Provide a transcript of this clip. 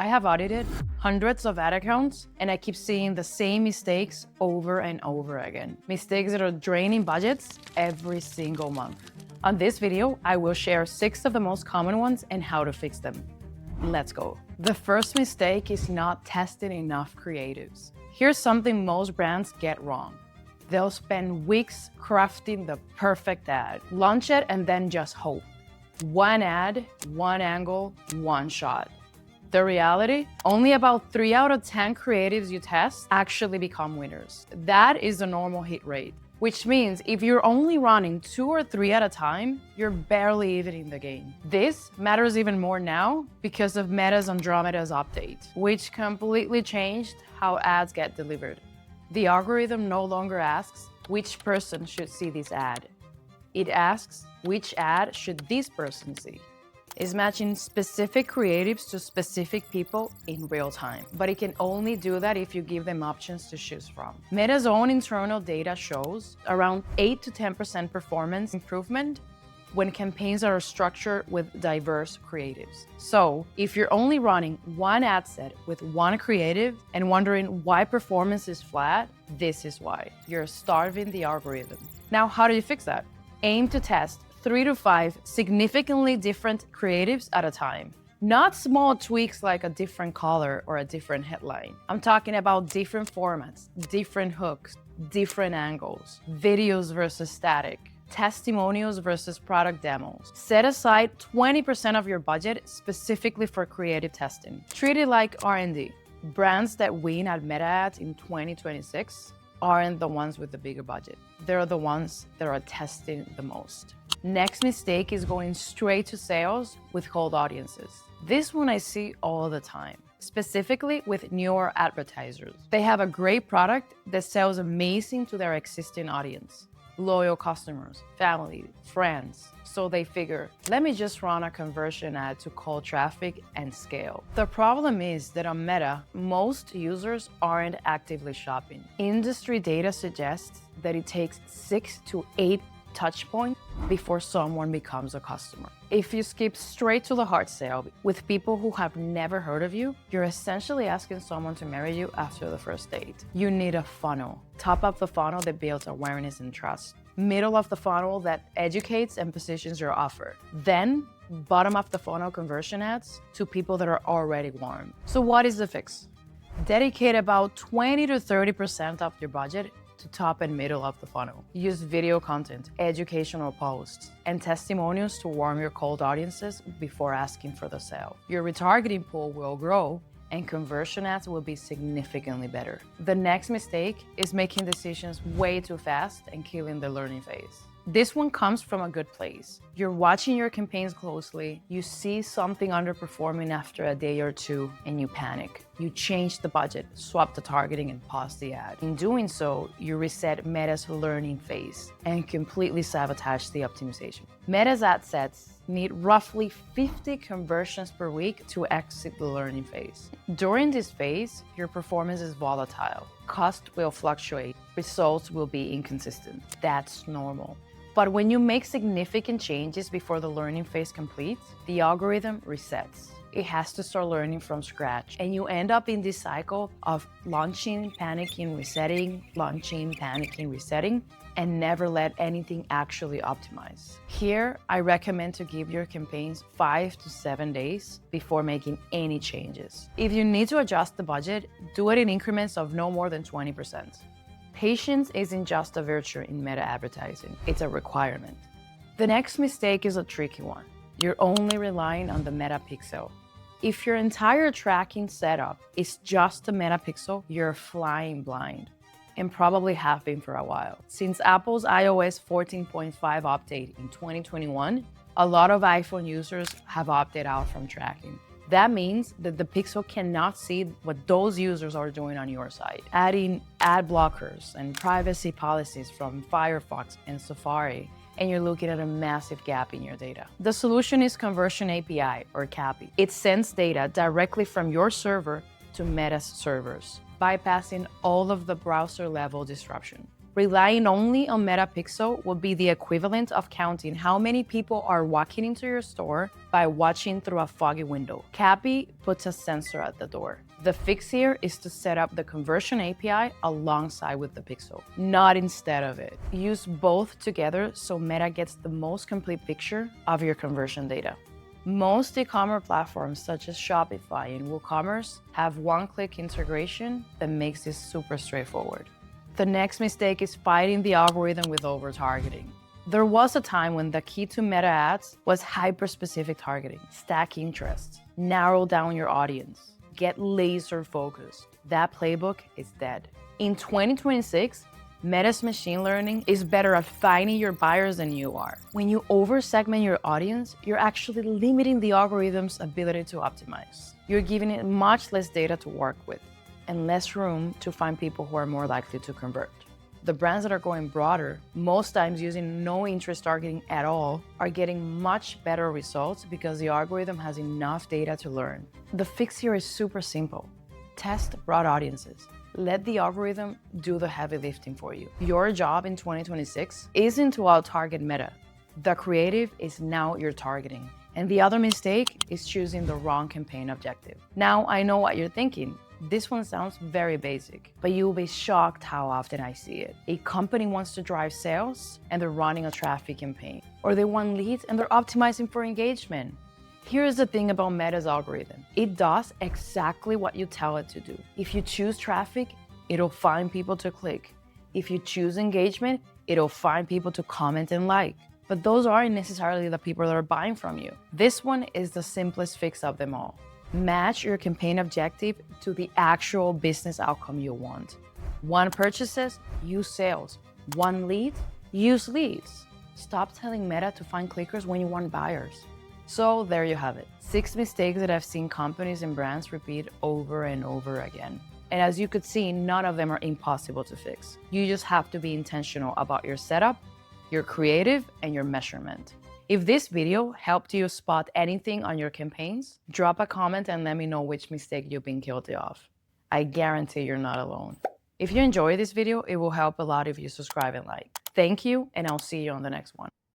I have audited hundreds of ad accounts and I keep seeing the same mistakes over and over again. Mistakes that are draining budgets every single month. On this video, I will share 6 of the most common ones and how to fix them. Let's go. The first mistake is not testing enough creatives. Here's something most brands get wrong. They'll spend weeks crafting the perfect ad, launch it, and then just hope. One ad, one angle, one shot. The reality? Only about 3 out of 10 creatives you test actually become winners. That is the normal hit rate, which means if you're only running 2 or 3 at a time, you're barely even in the game. This matters even more now because of Meta's Andromeda's update, which completely changed how ads get delivered. The algorithm no longer asks which person should see this ad. It asks which ad should this person see. It's matching specific creatives to specific people in real time. But it can only do that if you give them options to choose from. Meta's own internal data shows around 8 to 10% performance improvement when campaigns are structured with diverse creatives. So if you're only running one ad set with one creative and wondering why performance is flat, this is why. You're starving the algorithm. Now, how do you fix that? Aim to test 3 to 5 significantly different creatives at a time. Not small tweaks like a different color or a different headline. I'm talking about different formats, different hooks, different angles, videos versus static, testimonials versus product demos. Set aside 20% of your budget specifically for creative testing. Treat it like R&D. Brands that win at Meta Ads in 2026 aren't the ones with the bigger budget. They're the ones that are testing the most. Next mistake is going straight to sales with cold audiences. This one I see all the time, specifically with newer advertisers. They have a great product that sells amazing to their existing audience. Loyal customers, family, friends. So they figure, let me just run a conversion ad to call traffic and scale. The problem is that on Meta, most users aren't actively shopping. Industry data suggests that it takes 6 to 8 touch points before someone becomes a customer. If you skip straight to the hard sale with people who have never heard of you, you're essentially asking someone to marry you after the first date. You need a funnel. Top of the funnel that builds awareness and trust. Middle of the funnel that educates and positions your offer. Then, bottom of the funnel conversion ads to people that are already warm. So what is the fix? Dedicate about 20 to 30% of your budget to top and middle of the funnel. Use video content, educational posts, and testimonials to warm your cold audiences before asking for the sale. Your retargeting pool will grow and conversion ads will be significantly better. The next mistake is making decisions way too fast and killing the learning phase. This one comes from a good place. You're watching your campaigns closely, you see something underperforming after a day or two, and you panic. You change the budget, swap the targeting, and pause the ad. In doing so, you reset Meta's learning phase and completely sabotage the optimization. Meta's ad sets need roughly 50 conversions per week to exit the learning phase. During this phase, your performance is volatile. Cost will fluctuate, results will be inconsistent. That's normal. But when you make significant changes before the learning phase completes, the algorithm resets. It has to start learning from scratch. And you end up in this cycle of launching, panicking, resetting, launching, panicking, resetting, and never let anything actually optimize. Here, I recommend to give your campaigns 5 to 7 days before making any changes. If you need to adjust the budget, do it in increments of no more than 20%. Patience isn't just a virtue in meta advertising, it's a requirement. The next mistake is a tricky one. You're only relying on the Meta Pixel. If your entire tracking setup is just the Meta Pixel, you're flying blind, and probably have been for a while. Since Apple's iOS 14.5 update in 2021, a lot of iPhone users have opted out from tracking. That means that the Pixel cannot see what those users are doing on your site. Adding ad blockers and privacy policies from Firefox and Safari, and you're looking at a massive gap in your data. The solution is Conversion API, or CAPI. It sends data directly from your server to Meta's servers, bypassing all of the browser-level disruption. Relying only on Metapixel would be the equivalent of counting how many people are walking into your store by watching through a foggy window. Cappy puts a sensor at the door. The fix here is to set up the conversion API alongside with the pixel, not instead of it. Use both together so Meta gets the most complete picture of your conversion data. Most e-commerce platforms such as Shopify and WooCommerce have one-click integration that makes this super straightforward. The next mistake is fighting the algorithm with over-targeting. There was a time when the key to Meta ads was hyper-specific targeting, stack interests, narrow down your audience, get laser focused. That playbook is dead. In 2026, Meta's machine learning is better at finding your buyers than you are. When you over-segment your audience, you're actually limiting the algorithm's ability to optimize. You're giving it much less data to work with and less room to find people who are more likely to convert. The brands that are going broader, most times using no interest targeting at all, are getting much better results because the algorithm has enough data to learn. The fix here is super simple. Test broad audiences. Let the algorithm do the heavy lifting for you. Your job in 2026 isn't to out-target Meta. The creative is now your targeting. And the other mistake is choosing the wrong campaign objective. Now, I know what you're thinking. This one sounds very basic, but you'll be shocked how often I see it. A company wants to drive sales and they're running a traffic campaign, or they want leads and they're optimizing for engagement. Here's the thing about Meta's algorithm. It does exactly what you tell it to do. If you choose traffic, it'll find people to click. If you choose engagement, it'll find people to comment and like. But those aren't necessarily the people that are buying from you. This one is the simplest fix of them all. Match your campaign objective to the actual business outcome you want. One purchases, use sales. One lead, use leads. Stop telling Meta to find clickers when you want buyers. So there you have it. 6 mistakes that I've seen companies and brands repeat over and over again. And as you could see, none of them are impossible to fix. You just have to be intentional about your setup, your creative, and your measurement. If this video helped you spot anything on your campaigns, drop a comment and let me know which mistake you've been guilty of. I guarantee you're not alone. If you enjoyed this video, it will help a lot if you subscribe and like. Thank you, and I'll see you on the next one.